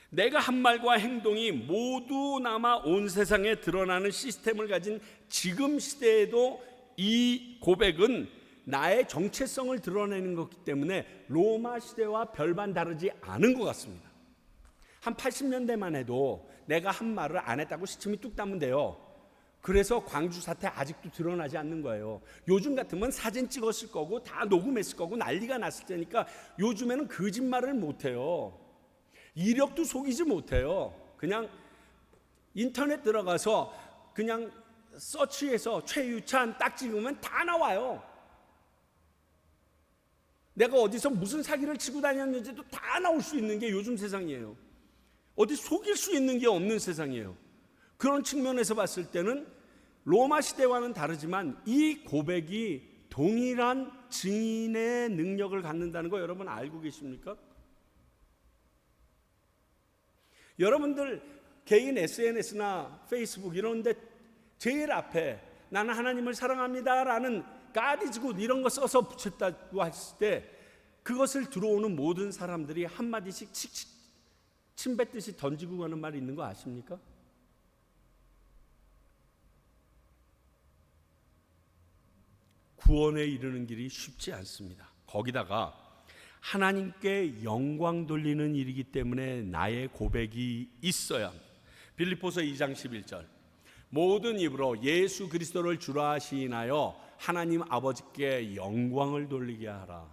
내가 한 말과 행동이 모두 남아 온 세상에 드러나는 시스템을 가진 지금 시대에도 이 고백은 나의 정체성을 드러내는 것이기 때문에 로마 시대와 별반 다르지 않은 것 같습니다. 한 80년대만 해도 내가 한 말을 안 했다고 시침이 뚝 따면 돼요. 그래서 광주 사태 아직도 드러나지 않는 거예요. 요즘 같으면 사진 찍었을 거고 다 녹음했을 거고 난리가 났을 테니까 요즘에는 거짓말을 못해요. 이력도 속이지 못해요. 그냥 인터넷 들어가서 그냥 서치해서 최유찬 딱 찍으면 다 나와요. 내가 어디서 무슨 사기를 치고 다녔는지도 다 나올 수 있는 게 요즘 세상이에요. 어디 속일 수 있는 게 없는 세상이에요. 그런 측면에서 봤을 때는 로마 시대와는 다르지만 이 고백이 동일한 증인의 능력을 갖는다는 거 여러분 알고 계십니까? 여러분들 개인 SNS나 페이스북 이런 데 제일 앞에 나는 하나님을 사랑합니다라는 God is good 이런 거 써서 붙였다고 했을 때 그것을 들어오는 모든 사람들이 한마디씩 침 뱉듯이 던지고 가는 말이 있는 거 아십니까? 구원에 이르는 길이 쉽지 않습니다. 거기다가 하나님께 영광 돌리는 일이기 때문에 나의 고백이 있어야 합니다. 빌립보서 2장 11절 모든 입으로 예수 그리스도를 주라 시인하여 하나님 아버지께 영광을 돌리게 하라.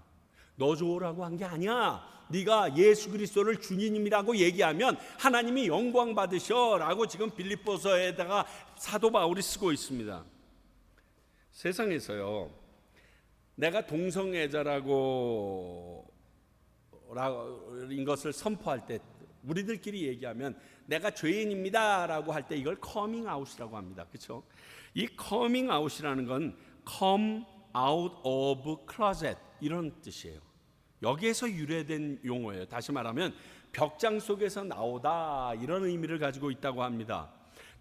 너 좋으라고 한 게 아니야. 네가 예수 그리스도를 주님이라고 얘기하면 하나님이 영광 받으셔라고 지금 빌립보서에다가 사도 바울이 쓰고 있습니다. 세상에서요, 내가 동성애자라고 인 것을 선포할 때, 우리들끼리 얘기하면 내가 죄인입니다라고 할 때 이걸 커밍아웃이라고 합니다. 그렇죠? 이 커밍아웃이라는 건 come out of closet 이런 뜻이에요. 여기에서 유래된 용어예요. 다시 말하면 벽장 속에서 나오다 이런 의미를 가지고 있다고 합니다.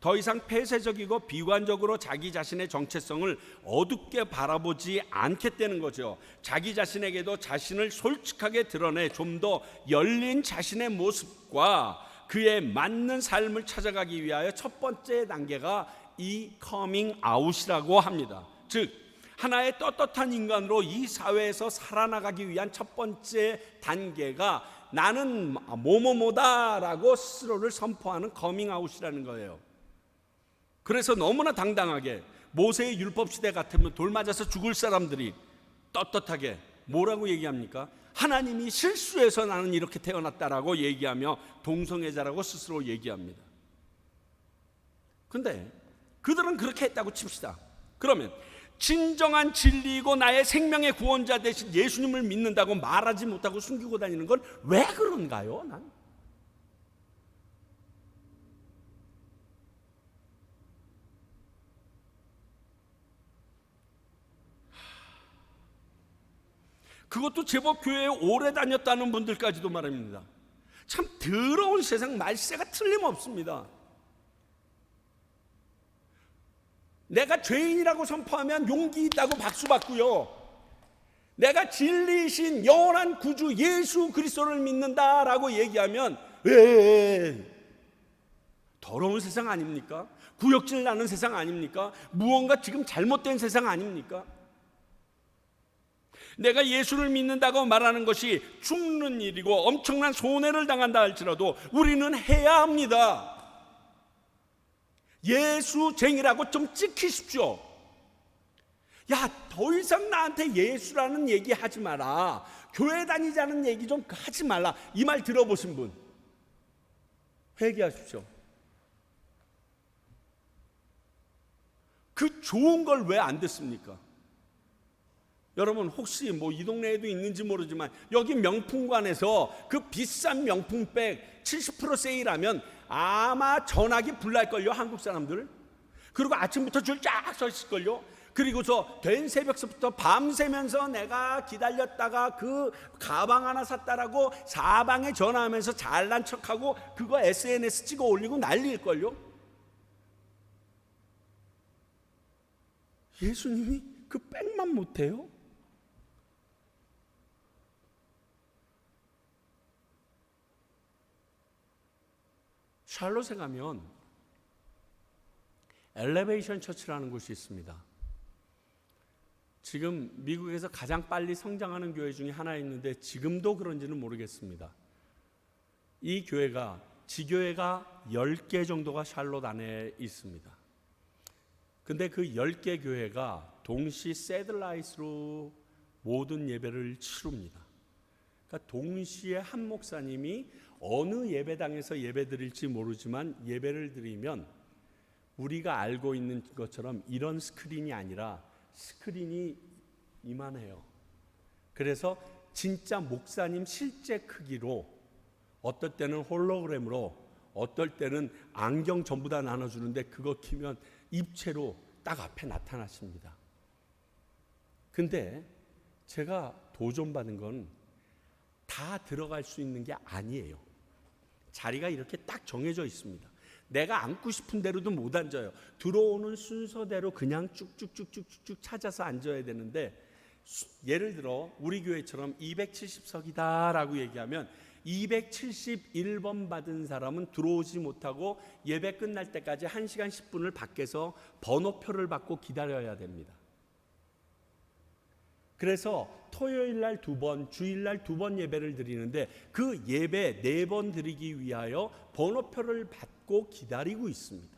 더 이상 폐쇄적이고 비관적으로 자기 자신의 정체성을 어둡게 바라보지 않겠다는 거죠. 자기 자신에게도 자신을 솔직하게 드러내 좀 더 열린 자신의 모습과 그에 맞는 삶을 찾아가기 위하여 첫 번째 단계가 이 커밍 아웃이라고 합니다. 즉 하나의 떳떳한 인간으로 이 사회에서 살아나가기 위한 첫 번째 단계가 나는 뭐뭐뭐다라고 스스로를 선포하는 커밍 아웃이라는 거예요. 그래서 너무나 당당하게 모세의 율법 시대 같으면 돌 맞아서 죽을 사람들이 떳떳하게 뭐라고 얘기합니까? 하나님이 실수해서 나는 이렇게 태어났다라고 얘기하며 동성애자라고 스스로 얘기합니다. 근데 그들은 그렇게 했다고 칩시다. 그러면 진정한 진리이고 나의 생명의 구원자 되신 예수님을 믿는다고 말하지 못하고 숨기고 다니는 건 왜 그런가요? 난 그것도 제법 교회에 오래 다녔다는 분들까지도 말합니다. 참 더러운 세상 말세가 틀림없습니다. 내가 죄인이라고 선포하면 용기 있다고 박수 받고요, 내가 진리이신 영원한 구주 예수 그리스도를 믿는다라고 얘기하면 더러운 세상 아닙니까? 구역질 나는 세상 아닙니까? 무언가 지금 잘못된 세상 아닙니까? 내가 예수를 믿는다고 말하는 것이 죽는 일이고 엄청난 손해를 당한다 할지라도 우리는 해야 합니다. 예수쟁이라고 좀 찍히십시오. 야, 더 이상 나한테 예수라는 얘기 하지 마라, 교회 다니자는 얘기 좀 하지 말라, 이 말 들어보신 분 회개하십시오. 그 좋은 걸 왜 안 듣습니까? 여러분 혹시 뭐 이 동네에도 있는지 모르지만 여기 명품관에서 그 비싼 명품백 70% 세일하면 아마 전화기 불날걸요, 한국 사람들. 그리고 아침부터 줄 쫙 서 있을걸요. 그리고서 된 새벽서부터 밤새면서 내가 기다렸다가 그 가방 하나 샀다라고 사방에 전화하면서 잘난 척하고 그거 SNS 찍어 올리고 난리일걸요. 예수님이 그 백만 못해요? 샬롯에 가면 엘리베이션 처치라는 곳이 있습니다. 지금 미국에서 가장 빨리 성장하는 교회 중에 하나 있는데 지금도 그런지는 모르겠습니다. 이 교회가 지교회가 10개 정도가 샬롯 안에 있습니다. 근데 그 10개 교회가 동시 새들라이트로 모든 예배를 치릅니다. 그러니까 동시에 한 목사님이 어느 예배당에서 예배 드릴지 모르지만 예배를 드리면 우리가 알고 있는 것처럼 이런 스크린이 아니라 스크린이 이만해요. 그래서 진짜 목사님 실제 크기로, 어떨 때는 홀로그램으로, 어떨 때는 안경 전부 다 나눠주는데 그거 키면 입체로 딱 앞에 나타나십니다. 근데 제가 도전받은 건 다 들어갈 수 있는 게 아니에요. 자리가 이렇게 딱 정해져 있습니다. 내가 앉고 싶은 대로도 못 앉아요. 들어오는 순서대로 그냥 쭉쭉쭉쭉쭉 찾아서 앉아야 되는데, 예를 들어 우리 교회처럼 270석이다라고 얘기하면 271번 받은 사람은 들어오지 못하고 예배 끝날 때까지 1시간 10분을 밖에서 번호표를 받고 기다려야 됩니다. 그래서 토요일 날 2번, 주일 날 2번 예배를 드리는데 그 예배 4번 드리기 위하여 번호표를 받고 기다리고 있습니다.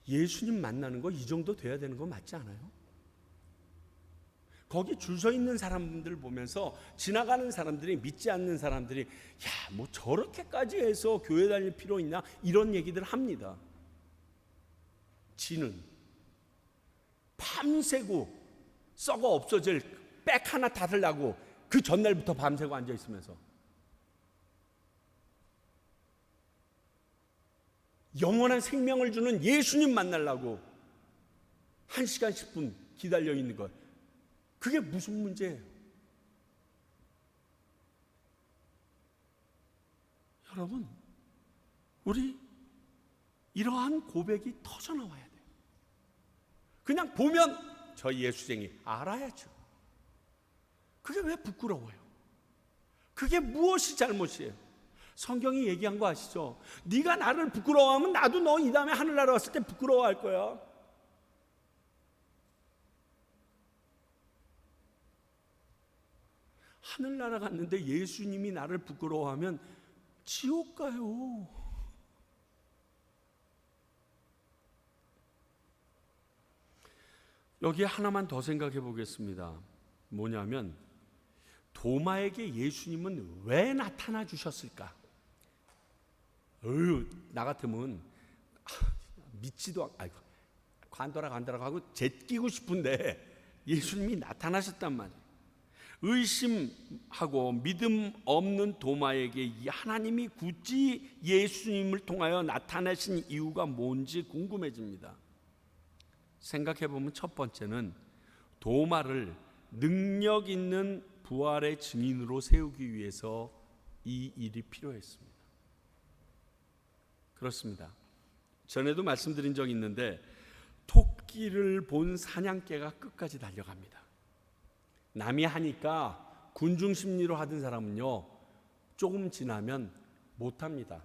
예수님 만나는 거 이 정도 돼야 되는 거 맞지 않아요? 거기 줄 서 있는 사람들 보면서 지나가는 사람들이, 믿지 않는 사람들이 야, 뭐 저렇게까지 해서 교회 다닐 필요 있나? 이런 얘기들 합니다. 지는 밤새고 썩어 없어질 백 하나 닫으려고 그 전날부터 밤새고 앉아 있으면서 영원한 생명을 주는 예수님 만나려고 1시간 10분 기다려 있는 것, 그게 무슨 문제예요? 여러분, 우리 이러한 고백이 터져나와야 돼요. 그냥 보면 저 예수쟁이 알아야죠. 그게 왜 부끄러워요? 그게 무엇이 잘못이에요? 성경이 얘기한 거 아시죠? 네가 나를 부끄러워하면 나도 너 이 다음에 하늘나라 왔을 때 부끄러워할 거야. 하늘나라 갔는데 예수님이 나를 부끄러워하면 지옥 가요. 여기에 하나만 더 생각해 보겠습니다. 뭐냐면 도마에게 예수님은 왜 나타나 주셨을까? 나 같으면 믿지도 않고 관둬라 하고 제끼고 싶은데 예수님이 나타나셨단 말이에요. 의심하고 믿음 없는 도마에게 하나님이 굳이 예수님을 통하여 나타나신 이유가 뭔지 궁금해집니다. 생각해보면 첫 번째는 도마를 능력 있는 부활의 증인으로 세우기 위해서 이 일이 필요했습니다. 그렇습니다. 전에도 말씀드린 적이 있는데 토끼를 본 사냥개가 끝까지 달려갑니다. 남이 하니까 군중 심리로 하던 사람은요, 조금 지나면 못합니다.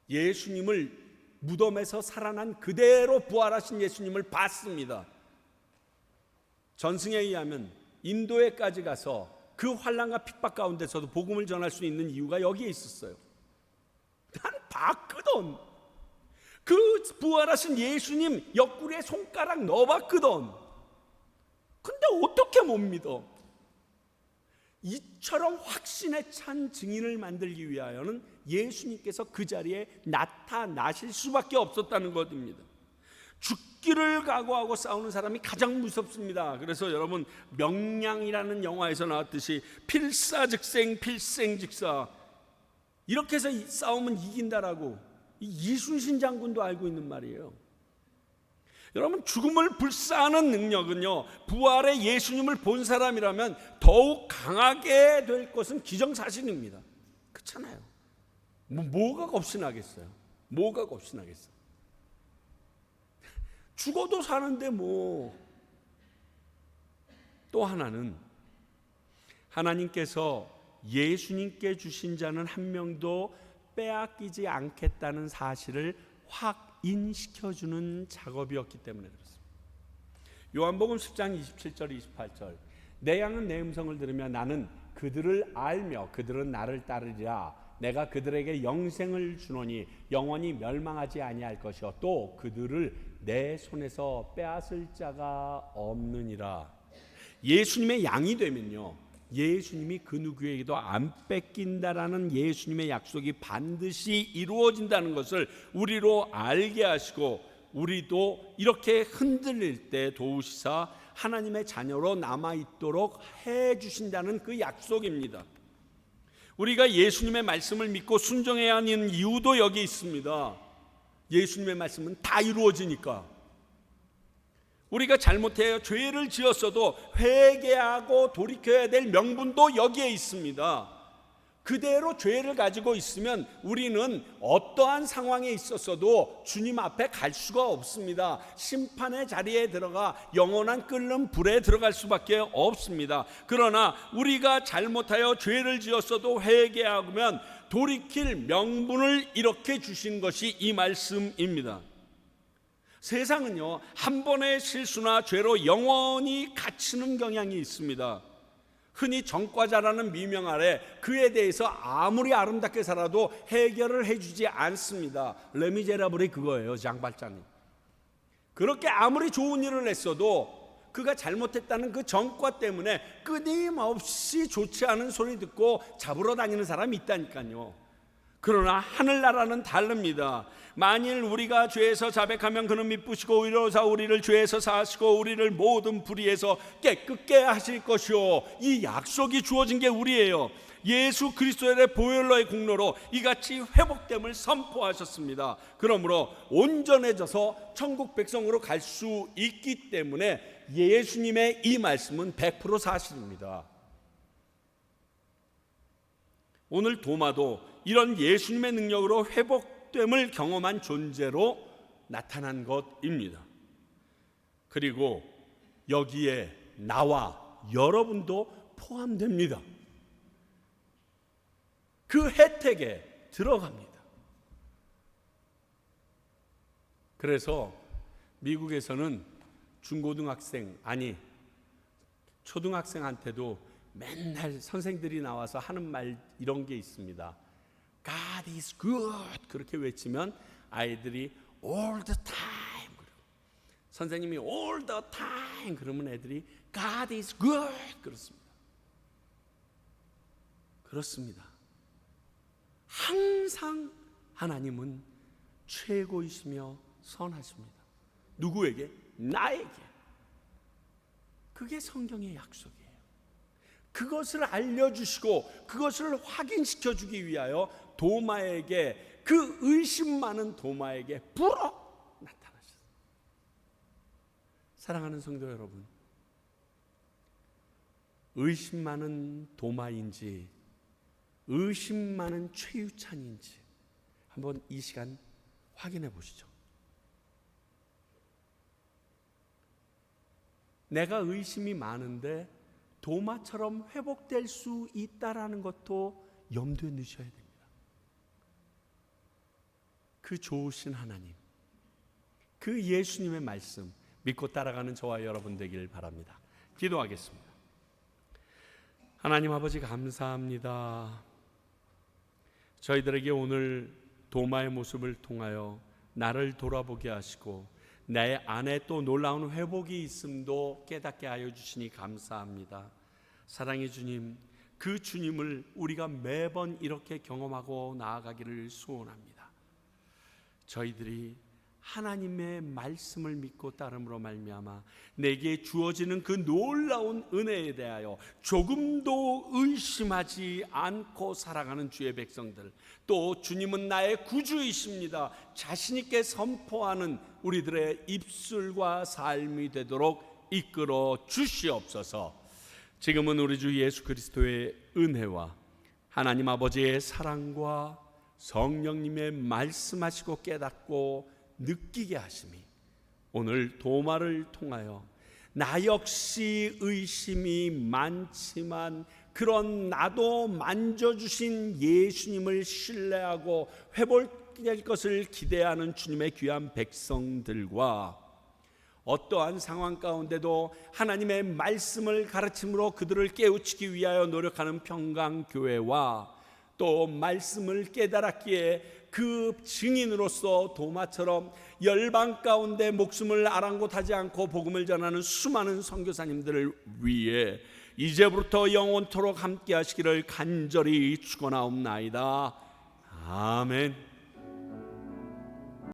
예수님을 무덤에서 살아난 그대로 부활하신 예수님을 봤습니다. 전승에 의하면 인도에까지 가서 그 환난과 핍박 가운데서도 복음을 전할 수 있는 이유가 여기에 있었어요. 난 봤거든. 그 부활하신 예수님 옆구리에 손가락 넣어봤거든. 근데 어떻게 못 믿어? 이처럼 확신에 찬 증인을 만들기 위하여는 예수님께서 그 자리에 나타나실 수밖에 없었다는 것입니다. 죽기를 각오하고 싸우는 사람이 가장 무섭습니다. 그래서 여러분, 명량이라는 영화에서 나왔듯이 필사즉생 필생즉사, 이렇게 해서 싸우면 이긴다라고 이순신 장군도 알고 있는 말이에요. 여러분, 죽음을 불사하는 능력은요, 부활의 예수님을 본 사람이라면 더욱 강하게 될 것은 기정사실입니다. 그렇잖아요. 뭐가 겁신하겠어요? 뭐가 겁신하겠어요? 죽어도 사는데 뭐. 또 하나는 하나님께서 예수님께 주신 자는 한 명도 빼앗기지 않겠다는 사실을 확인시켜주는 작업이었기 때문에 그렇습니다. 요한복음 10장 27절 28절, 내 양은 내 음성을 들으며 나는 그들을 알며 그들은 나를 따르리라. 내가 그들에게 영생을 주노니 영원히 멸망하지 아니할 것이요 또 그들을 내 손에서 빼앗을 자가 없느니라. 예수님의 양이 되면요, 예수님이 그 누구에게도 안 뺏긴다라는 예수님의 약속이 반드시 이루어진다는 것을 우리로 알게 하시고, 우리도 이렇게 흔들릴 때 도우시사 하나님의 자녀로 남아있도록 해주신다는 그 약속입니다. 우리가 예수님의 말씀을 믿고 순종해야 하는 이유도 여기 있습니다. 예수님의 말씀은 다 이루어지니까. 우리가 잘못해요 죄를 지었어도 회개하고 돌이켜야 될 명분도 여기에 있습니다. 그대로 죄를 가지고 있으면 우리는 어떠한 상황에 있었어도 주님 앞에 갈 수가 없습니다. 심판의 자리에 들어가 영원한 끓는 불에 들어갈 수밖에 없습니다. 그러나 우리가 잘못하여 죄를 지었어도 회개하면 돌이킬 명분을 이렇게 주신 것이 이 말씀입니다. 세상은요, 한 번의 실수나 죄로 영원히 갇히는 경향이 있습니다. 흔히 전과자라는 미명 아래 그에 대해서 아무리 아름답게 살아도 해결을 해주지 않습니다. 레미제라블이 그거예요. 장발장님. 그렇게 아무리 좋은 일을 했어도 그가 잘못했다는 그 전과 때문에 끊임없이 좋지 않은 소리 듣고 잡으러 다니는 사람이 있다니까요. 그러나 하늘나라는 다릅니다. 만일 우리가 죄에서 자백하면 그는 미쁘시고 의로사 우리를 죄에서 사하시고 우리를 모든 불의에서 깨끗게 하실 것이요. 이 약속이 주어진 게 우리예요. 예수 그리스도의 보혈로의 공로로 이같이 회복됨을 선포하셨습니다. 그러므로 온전해져서 천국 백성으로 갈 수 있기 때문에 예수님의 이 말씀은 100% 사실입니다. 오늘 도마도 이런 예수님의 능력으로 회복됨을 경험한 존재로 나타난 것입니다. 그리고 여기에 나와 여러분도 포함됩니다. 그 혜택에 들어갑니다. 그래서 미국에서는 중고등학생, 아니 초등학생한테도 맨날 선생들이 나와서 하는 말 이런 게 있습니다. God is good. 그렇게 외치면 아이들이 all the time. 선생님이 all the time 그러면 애들이 God is good. 그렇습니다. 항상 하나님은 최고이시며 선하십니다. 누구에게? 나에게. 그게 성경의 약속이에요. 그것을 알려주시고 그것을 확인시켜 주기 위하여 도마에게, 그 의심 많은 도마에게 불어 나타나셨어요. 사랑하는 성도 여러분, 의심 많은 도마인지 의심 많은 최유찬인지 한번 이 시간 확인해 보시죠. 내가 의심이 많은데 도마처럼 회복될 수 있다라는 것도 염두에 넣으셔야 됩니다. 그 좋으신 하나님, 그 예수님의 말씀 믿고 따라가는 저와 여러분 되길 바랍니다. 기도하겠습니다. 하나님 아버지 감사합니다. 저희들에게 오늘 도마의 모습을 통하여 나를 돌아보게 하시고 내 안에 또 놀라운 회복이 있음도 깨닫게 하여 주시니 감사합니다. 사랑의 주님, 그 주님을 우리가 매번 이렇게 경험하고 나아가기를 소원합니다. 저희들이 하나님의 말씀을 믿고 따름으로 말미암아 내게 주어지는 그 놀라운 은혜에 대하여 조금도 의심하지 않고 살아가는 주의 백성들, 또 주님은 나의 구주이십니다 자신 있게 선포하는 우리들의 입술과 삶이 되도록 이끌어 주시옵소서. 지금은 우리 주 예수 그리스도의 은혜와 하나님 아버지의 사랑과 성령님의 말씀하시고 깨닫고 느끼게 하심이 오늘 도마를 통하여 나 역시 의심이 많지만 그런 나도 만져주신 예수님을 신뢰하고 회복될 것을 기대하는 주님의 귀한 백성들과 어떠한 상황 가운데도 하나님의 말씀을 가르침으로 그들을 깨우치기 위하여 노력하는 평강교회와 또 말씀을 깨달았기에 그 증인으로서 도마처럼 열방 가운데 목숨을 아랑곳하지 않고 복음을 전하는 수많은 선교사님들을 위해 이제부터 영원토록 함께 하시기를 간절히 축원하옵나이다. 아멘.